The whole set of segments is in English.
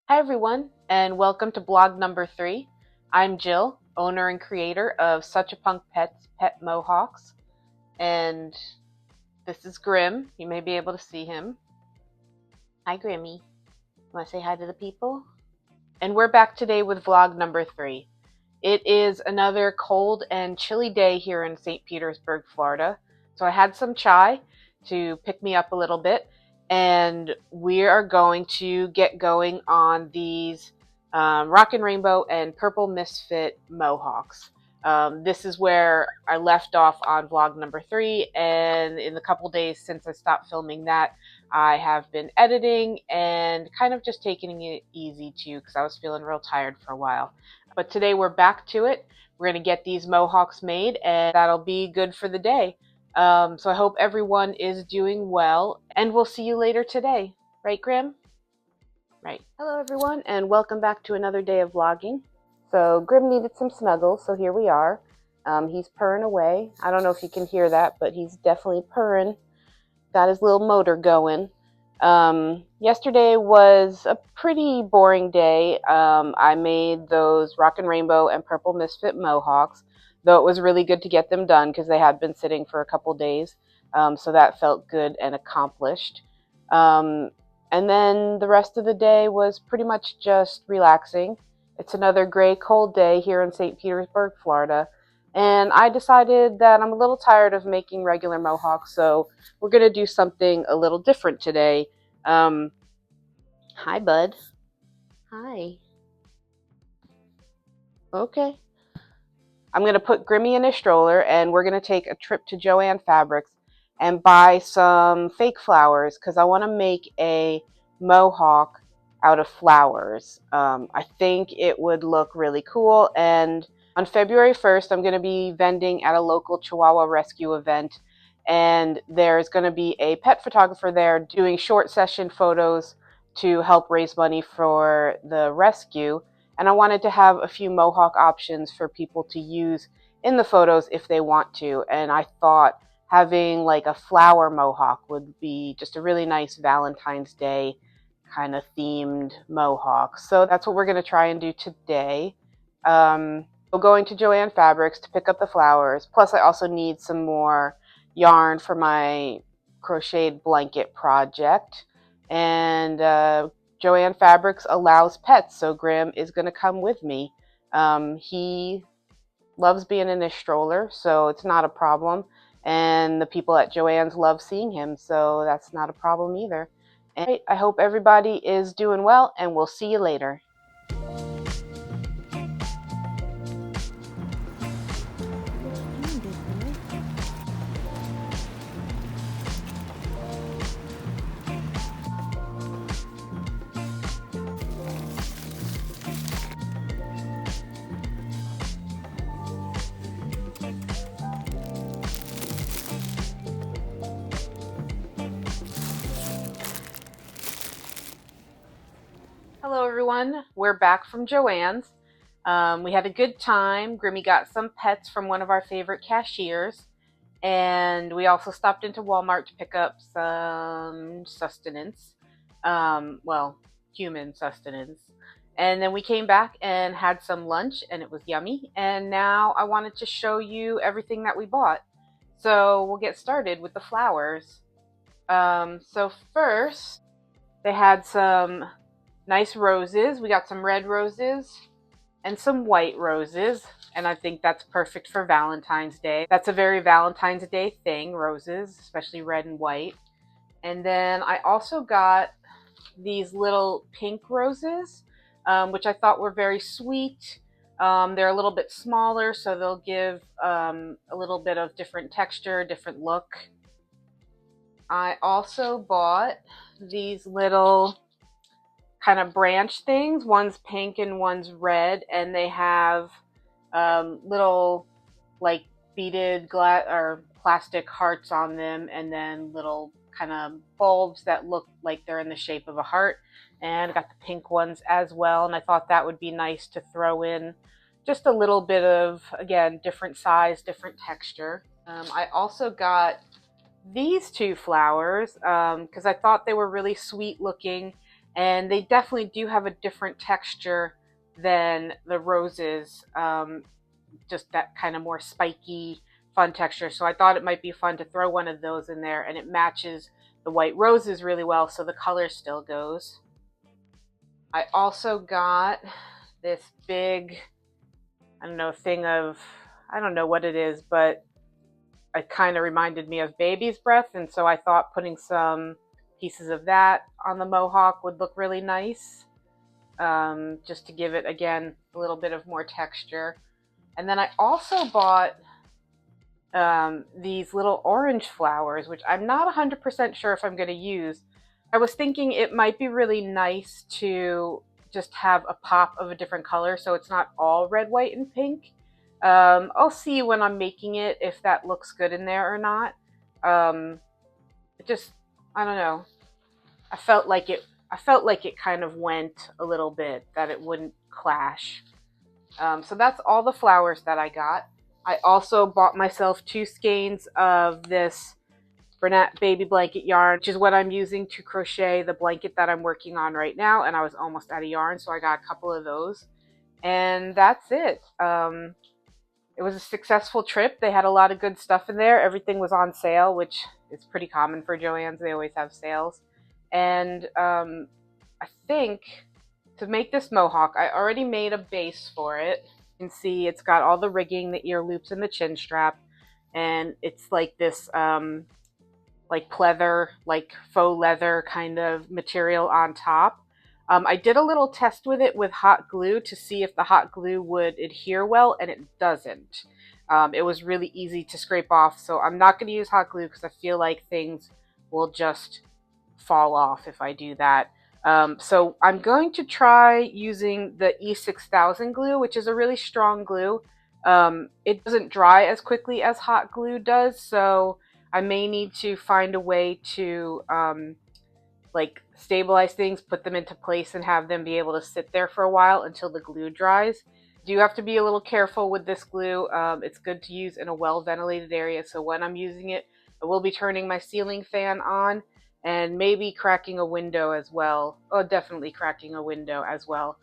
Hi everyone, and welcome to blog number 3. I'm Jill, owner and creator of Such a Punk Pets Pet Mohawks, and this is Grim. You may be able to see him. Hi Grimmy. Want to say hi to the people? And we're back today with vlog number 3. It is another cold and chilly day here in St. Petersburg, Florida. So I had some chai to pick me up a little bit, and we are going to get going on these Rockin' Rainbow and Purple Misfit Mohawks. This is where I left off on vlog number 3, and in the couple days since I stopped filming that, I have been editing and kind of just taking it easy too, because I was feeling real tired for a while. But today we're back to it. We're going to get these mohawks made, and that'll be good for the day. So I hope everyone is doing well, and we'll see you later today. Right, Grim? Right. Hello, everyone, and welcome back to another day of vlogging. So Grim needed some snuggles, so here we are. He's purring away. I don't know if you can hear that, but he's definitely purring. Got his little motor going. Yesterday was a pretty boring day. I made those Rockin' Rainbow and Purple Misfit Mohawks, though it was really good to get them done because they had been sitting for a couple days. So that felt good and accomplished. And then the rest of the day was pretty much just relaxing. It's another gray, cold day here in St. Petersburg, Florida. And I decided that I'm a little tired of making regular mohawks, so we're going to do something a little different today. Hi, bud. Hi. Okay. I'm going to put Grimmy in a stroller, and we're going to take a trip to Joann Fabrics and buy some fake flowers because I want to make a mohawk out of flowers. I think it would look really cool, and on February 1st, I'm going to be vending at a local Chihuahua rescue event, and there's going to be a pet photographer there doing short session photos to help raise money for the rescue. And I wanted to have a few mohawk options for people to use in the photos if they want to. And I thought having like a flower mohawk would be just a really nice Valentine's Day kind of themed mohawk. So that's what we're going to try and do today. We're going to Joann Fabrics to pick up the flowers. Plus I also need some more yarn for my crocheted blanket project. And Joann Fabrics allows pets, so Grim is going to come with me. He loves being in his stroller, so it's not a problem. And the people at Joann's love seeing him, so that's not a problem either. And I hope everybody is doing well, and we'll see you later. Hello everyone, we're back from Joann's. We had a good time. Grimmy got some pets from one of our favorite cashiers, and we also stopped into Walmart to pick up some sustenance, well, human sustenance. And then we came back and had some lunch, and it was yummy. And now I wanted to show you everything that we bought. So we'll get started with the flowers. So first, they had some nice roses. We got some red roses and some white roses, and I think that's perfect for Valentine's Day. That's a very Valentine's Day thing, roses, especially red and white. And then I also got these little pink roses, which I thought were very sweet. They're a little bit smaller, so they'll give a little bit of different texture, different look. I also bought these little kind of branch things. One's pink and one's red, and they have little like beaded glass or plastic hearts on them, and then little kind of bulbs that look like they're in the shape of a heart. And I got the pink ones as well, and I thought that would be nice to throw in just a little bit of, again, different size, different texture. I also got these two flowers because I thought they were really sweet looking, and they definitely do have a different texture than the roses, just that kind of more spiky, fun texture. So I thought it might be fun to throw one of those in there, and it matches the white roses really well, so the color still goes. I also got this big, I don't know, thing of, I don't know what it is, but it kind of reminded me of baby's breath, and so I thought putting some pieces of that on the mohawk would look really nice, just to give it, again, a little bit of more texture. And then I also bought these little orange flowers, which I'm not 100% sure if I'm going to use. I was thinking it might be really nice to just have a pop of a different color so it's not all red, white, and pink. I'll see when I'm making it if that looks good in there or not. It just, I don't know. I felt like it kind of went a little bit, that it wouldn't clash. So that's all the flowers that I got. I also bought myself 2 skeins of this Bernat baby blanket yarn, which is what I'm using to crochet the blanket that I'm working on right now, and I was almost out of yarn, so I got a couple of those. And that's it. It was a successful trip. They had a lot of good stuff in there. Everything was on sale, which is pretty common for Joann's. They always have sales. And I think to make this mohawk, I already made a base for it. You can see it's got all the rigging, the ear loops, and the chin strap. And it's like this like pleather, like faux leather kind of material on top. I did a little test with it with hot glue to see if the hot glue would adhere well, and it doesn't. It was really easy to scrape off, so I'm not going to use hot glue because I feel like things will just fall off if I do that. So I'm going to try using the E6000 glue, which is a really strong glue. It doesn't dry as quickly as hot glue does, so I may need to find a way to like stabilize things, put them into place, and have them be able to sit there for a while until the glue dries. You do have to be a little careful with this glue. It's good to use in a well-ventilated area, so when I'm using it, I will be turning my ceiling fan on and maybe cracking a window as well. Oh, definitely cracking a window as well.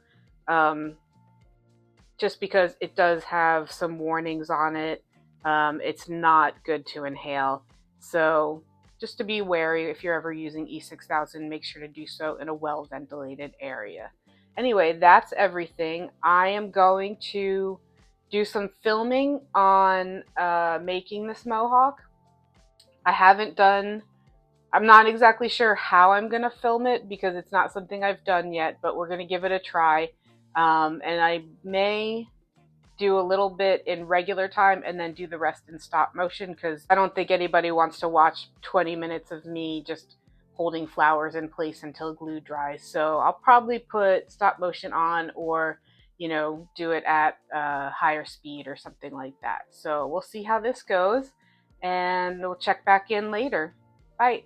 Just because it does have some warnings on it. It's not good to inhale. So just to be wary, if you're ever using E6000, make sure to do so in a well-ventilated area. Anyway, that's everything. I am going to do some filming on making this mohawk. I'm not exactly sure how I'm going to film it because it's not something I've done yet, but we're going to give it a try. And I may do a little bit in regular time and then do the rest in stop motion because I don't think anybody wants to watch 20 minutes of me just holding flowers in place until glue dries. So I'll probably put stop motion on, or do it at higher speed or something like that. So we'll see how this goes, and we'll check back in later. Bye.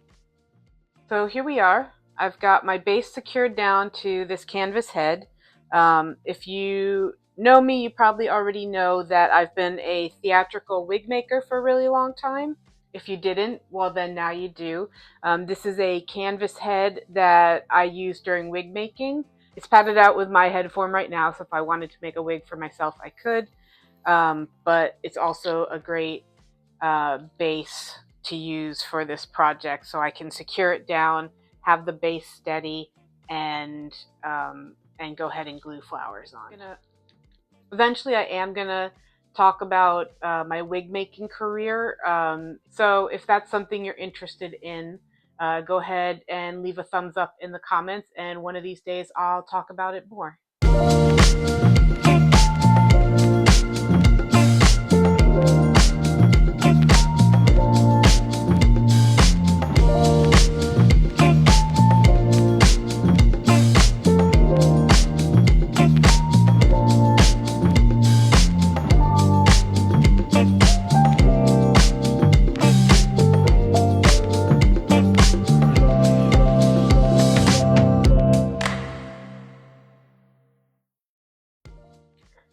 So here we are. I've got my base secured down to this canvas head. If you know me, you probably already know that I've been a theatrical wig maker for a really long time. If you didn't, well then now you do. This is a canvas head that I use during wig making. It's padded out with my head form right now, so if I wanted to make a wig for myself, I could. But it's also a great base to use for this project, so I can secure it down, have the base steady, and go ahead and glue flowers on. Eventually I am gonna talk about my wig making career, so if that's something you're interested in, go ahead and leave a thumbs up in the comments, and one of these days I'll talk about it more.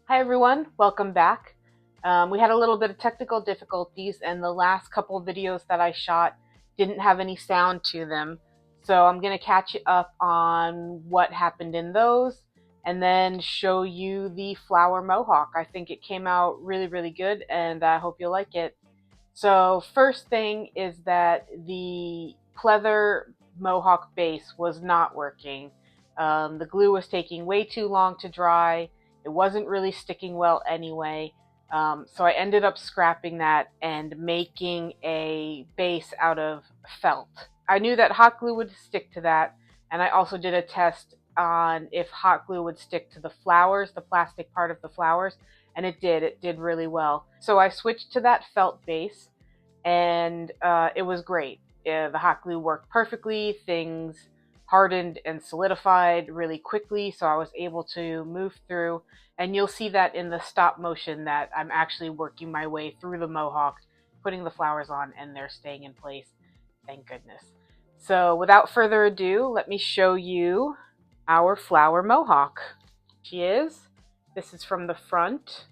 Hi everyone, welcome back. We had a little bit of technical difficulties, and the last couple of videos that I shot didn't have any sound to them. So I'm going to catch you up on what happened in those and then show you the flower mohawk. I think it came out really, really good, and I hope you'll like it. So first thing is that the pleather mohawk base was not working. The glue was taking way too long to dry. It wasn't really sticking well anyway. So I ended up scrapping that and making a base out of felt. I knew that hot glue would stick to that, and I also did a test on if hot glue would stick to the flowers, the plastic part of the flowers, and it did. It did really well. So I switched to that felt base, and it was great. The hot glue worked perfectly. Things hardened and solidified really quickly, so I was able to move through. And you'll see that in the stop motion that I'm actually working my way through the mohawk, putting the flowers on, and they're staying in place. Thank goodness. So without further ado, let me show you our flower mohawk. She is. This is from the front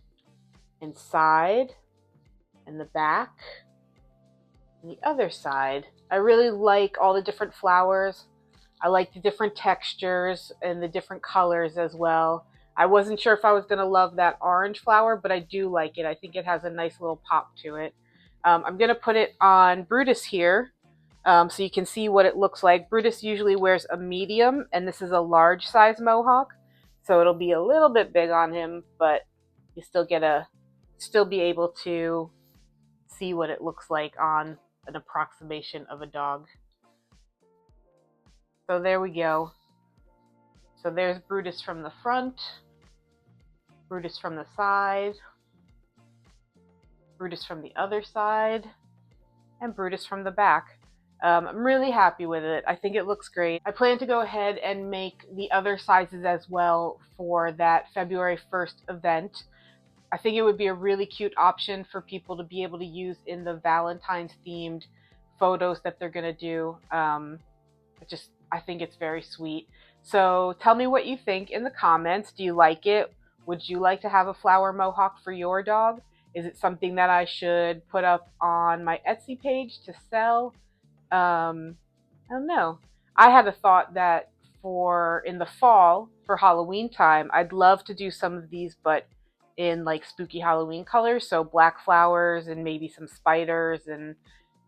and side and the back and the other side. I really like all the different flowers. I like the different textures and the different colors as well. I wasn't sure if I was going to love that orange flower, but I do like it. I think it has a nice little pop to it. I'm going to put it on Brutus here so you can see what it looks like. Brutus usually wears a medium, and this is a large size mohawk, so it'll be a little bit big on him, but you still be able to see what it looks like on an approximation of a dog. So there we go. So there's Brutus from the front, Brutus from the side, Brutus from the other side, and Brutus from the back. I'm really happy with it. I think it looks great. I plan to go ahead and make the other sizes as well for that February 1st event. I think it would be a really cute option for people to be able to use in the Valentine's themed photos that they're going to do. I think it's very sweet. So tell me what you think in the comments. Do you like it? Would you like to have a flower mohawk for your dog? Is it something that I should put up on my Etsy page to sell? I don't know. I had a thought that in the fall, for Halloween time, I'd love to do some of these, but in like spooky Halloween colors. So black flowers and maybe some spiders and,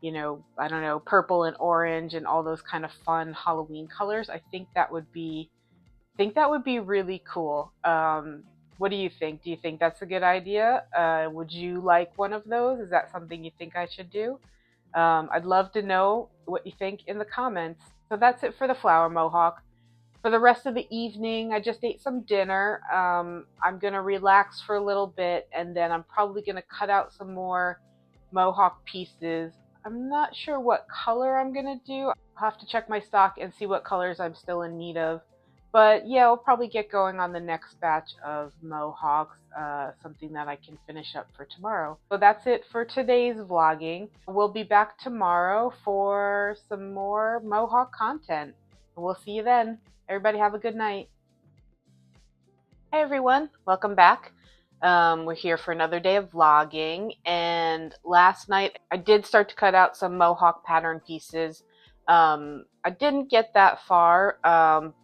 I don't know, purple and orange and all those kind of fun Halloween colors. I think that would be really cool. What do you think? Do you think that's a good idea? Would you like one of those? Is that something you think I should do? I'd love to know what you think in the comments. So that's it for the flower mohawk. For the rest of the evening, I just ate some dinner. I'm going to relax for a little bit, and then I'm probably going to cut out some more mohawk pieces. I'm not sure what color I'm going to do. I'll have to check my stock and see what colors I'm still in need of. But yeah, I'll probably get going on the next batch of mohawks, something that I can finish up for tomorrow. So that's it for today's vlogging. We'll be back tomorrow for some more mohawk content. We'll see you then. Everybody have a good night. Hey everyone, welcome back. We're here for another day of vlogging, and last night I did start to cut out some mohawk pattern pieces. I didn't get that far,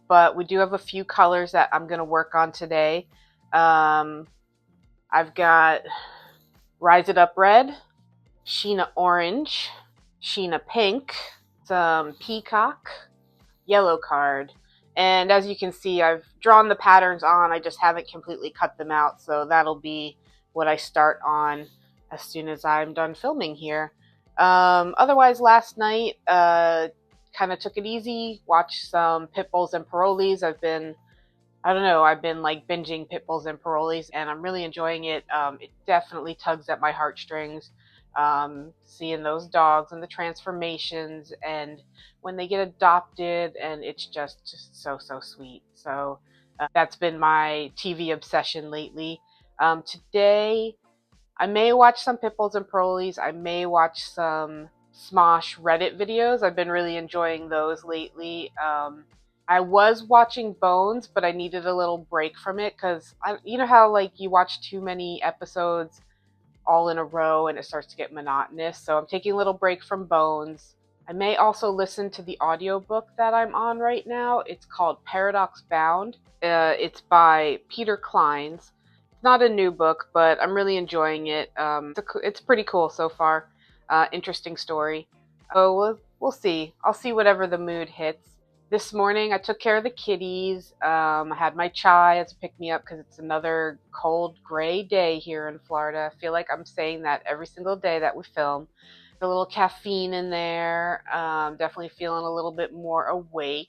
but we do have a few colors that I'm going to work on today. I've got Rise It Up Red, Sheena Orange, Sheena Pink, some Peacock, Yellow Card. And as you can see, I've drawn the patterns on. I just haven't completely cut them out, so that'll be what I start on as soon as I'm done filming here. Otherwise, last night, kind of took it easy, watched some Pitbulls and Parolees. I've been like binging Pitbulls and Parolees, and I'm really enjoying it. It definitely tugs at my heartstrings. Seeing those dogs and the transformations and when they get adopted, and it's just so sweet. So that's been my TV obsession lately. Today I may watch some Pitbulls and Parolees. I may watch some Smosh Reddit videos. I've been really enjoying those lately. I was watching Bones, but I needed a little break from it because you know how like you watch too many episodes all in a row and it starts to get monotonous. So I'm taking a little break from Bones. I may also listen to the audiobook that I'm on right now. It's called Paradox Bound. It's by Peter Clines. It's not a new book, but I'm really enjoying it. It's pretty cool so far. Interesting story. So we'll see. I'll see whatever the mood hits. This morning I took care of the kitties. I had my chai as a pick me up because it's another cold, gray day here in Florida. I feel like I'm saying that every single day that we film. A little caffeine in there. Definitely feeling a little bit more awake.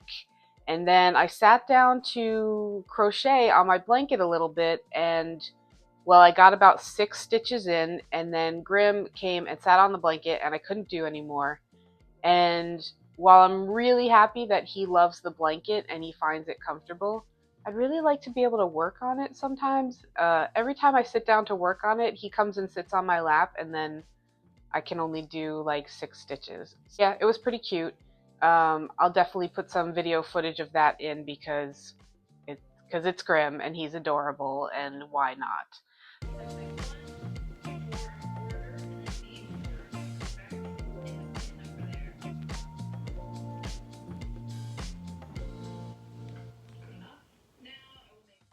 And then I sat down to crochet on my blanket a little bit, and well, I got about 6 stitches in, and then Grim came and sat on the blanket, and I couldn't do anymore. And while I'm really happy that he loves the blanket and he finds it comfortable, I'd really like to be able to work on it sometimes. Every time I sit down to work on it, he comes and sits on my lap, and then I can only do like 6 stitches. Yeah, it was pretty cute. I'll definitely put some video footage of that in because it's Grim and he's adorable, and why not?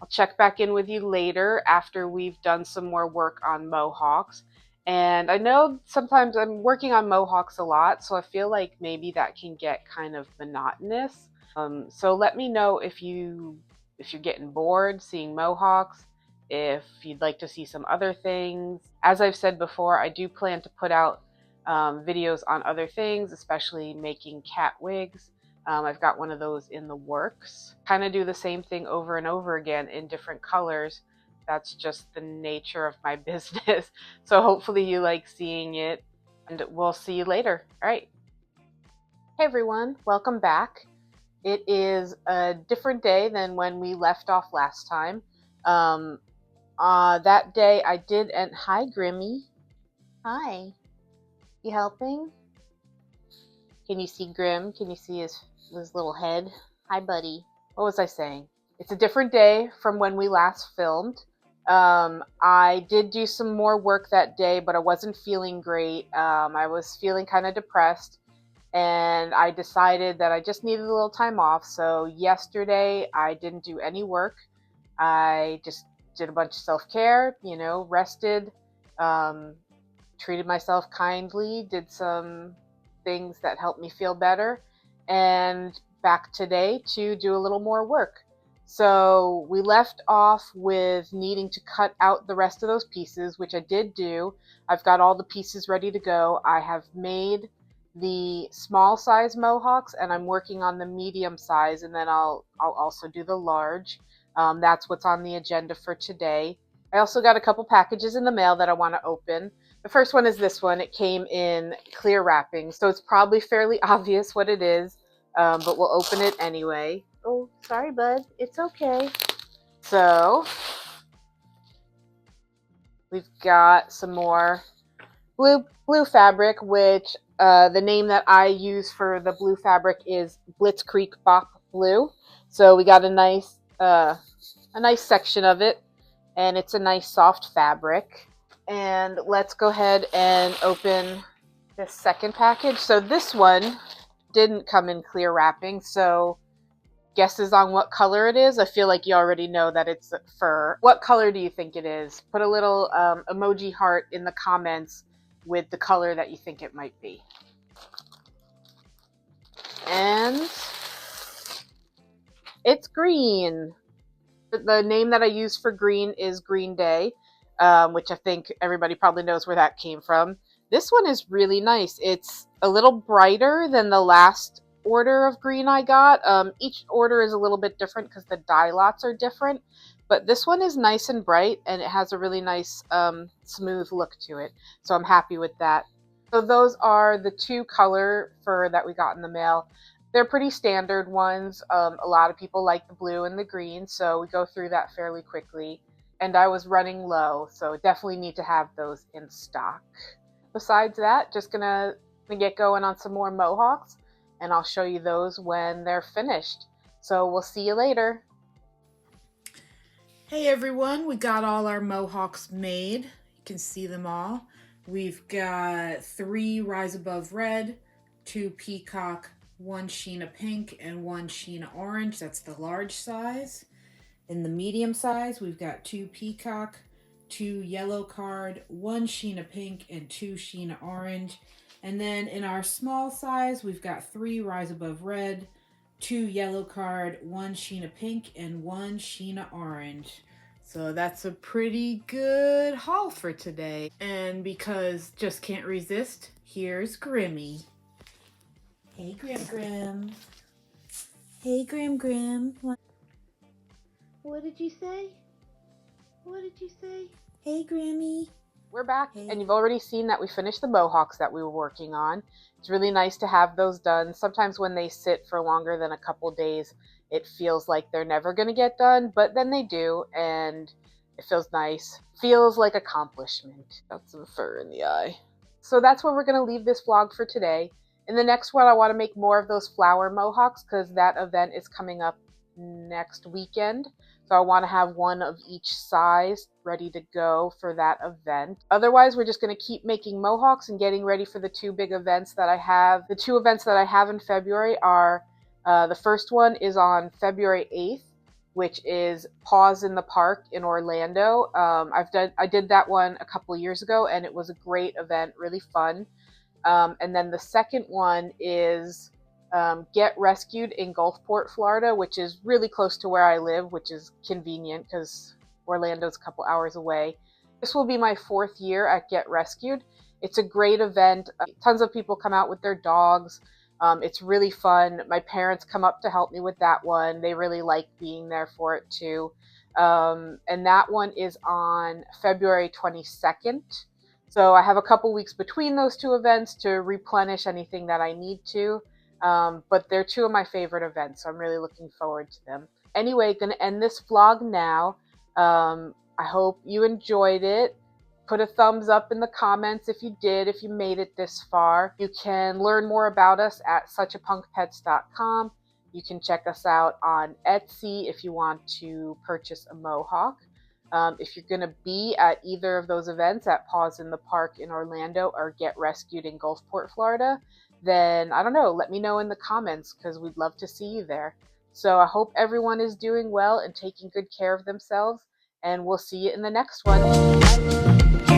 I'll check back in with you later after we've done some more work on mohawks. And I know sometimes I'm working on mohawks a lot, so I feel like maybe that can get kind of monotonous. So let me know if you're getting bored seeing mohawks, if you'd like to see some other things. As I've said before, I do plan to put out videos on other things, especially making cat wigs. I've got one of those in the works. Kind of do the same thing over and over again in different colors. That's just the nature of my business. So hopefully you like seeing it, and we'll see you later. All right. Hey everyone, welcome back. It is a different day than when we left off last time. That day I did, and hi Grimmy. Hi. You helping? Can you see Grim? Can you see his little head? Hi, buddy. What was I saying? It's a different day from when we last filmed. I did do some more work that day, but I wasn't feeling great. I was feeling kind of depressed, and I decided that I just needed a little time off. So yesterday I didn't do any work. I just did a bunch of self-care, rested, um, treated myself kindly, did some things that helped me feel better, and back today to do a little more work. So we left off with needing to cut out the rest of those pieces, which I did do. I've got all the pieces ready to go. I have made the small size mohawks, and I'm working on the medium size, and then I'll also do the large. That's what's on the agenda for today. I also got a couple packages in the mail that I want to open. The first one is this one. It came in clear wrapping, so it's probably fairly obvious what it is, but we'll open it anyway. Oh, sorry, bud. It's okay. So we've got some more blue fabric, which the name that I use for the blue fabric is Blitzkrieg Bop Blue. So we got a nice section of it, and it's a nice soft fabric. And let's go ahead and open this second package. So this one didn't come in clear wrapping, so guesses on what color it is. I feel like you already know that it's fur. What color do you think it is? Put a little emoji heart in the comments with the color that you think it might be. And it's green. The name that I use for green is Green Day, which I think everybody probably knows where that came from. This one is really nice. It's a little brighter than the last order of green I got. Each order is a little bit different because the dye lots are different, but this one is nice and bright, and it has a really nice smooth look to it. So I'm happy with that. So those are the two color fur that we got in the mail. They're pretty standard ones. A lot of people like the blue and the green, so we go through that fairly quickly. And I was running low, so definitely need to have those in stock. Besides that, just gonna get going on some more mohawks, and I'll show you those when they're finished. So we'll see you later. Hey everyone, we got all our mohawks made. You can see them all. We've got 3 Rise Above Red, 2 peacock, 1 sheen of pink, and 1 sheen of orange. That's the large size. In the medium size, we've got 2 peacock, 2 yellow card, 1 sheen of pink, and 2 sheen of orange. And then in our small size, we've got 3 rise above red, 2 yellow card, 1 sheen of pink, and 1 sheen of orange. So that's a pretty good haul for today. And because just can't resist, here's Grimmy. Hey, Grim Grim. Hey, Grim Grim. What did you say? What did you say? Hey, Grammy. We're back, Hey. and you've already seen that we finished the mohawks that we were working on. It's really nice to have those done. Sometimes when they sit for longer than a couple days, it feels like they're never going to get done, but then they do, and it feels nice. Feels like accomplishment. Got some fur in the eye. So that's where we're going to leave this vlog for today. In the next one, I want to make more of those flower mohawks because that event is coming up next weekend. So I want to have one of each size ready to go for that event. Otherwise, we're just going to keep making mohawks and getting ready for the 2 big events that I have. The 2 events that I have in February are, the first one is on February 8th, which is Paws in the Park in Orlando. I did that one a couple years ago, and it was a great event, really fun. And then the second one is Get Rescued in Gulfport, Florida, which is really close to where I live, which is convenient because Orlando's a couple hours away. This will be my 4th year at Get Rescued. It's a great event. Tons of people come out with their dogs. It's really fun. My parents come up to help me with that one. They really like being there for it too. And that one is on February 22nd. So I have a couple weeks between those 2 events to replenish anything that I need to. But they're 2 of my favorite events, so I'm really looking forward to them. Anyway, gonna end this vlog now. I hope you enjoyed it. Put a thumbs up in the comments if you did, if you made it this far. You can learn more about us at suchapunkpets.com. You can check us out on Etsy if you want to purchase a mohawk. If you're going to be at either of those events, at Paws in the Park in Orlando or Get Rescued in Gulfport, Florida, then I don't know, let me know in the comments because we'd love to see you there. So I hope everyone is doing well and taking good care of themselves, and we'll see you in the next one. Bye.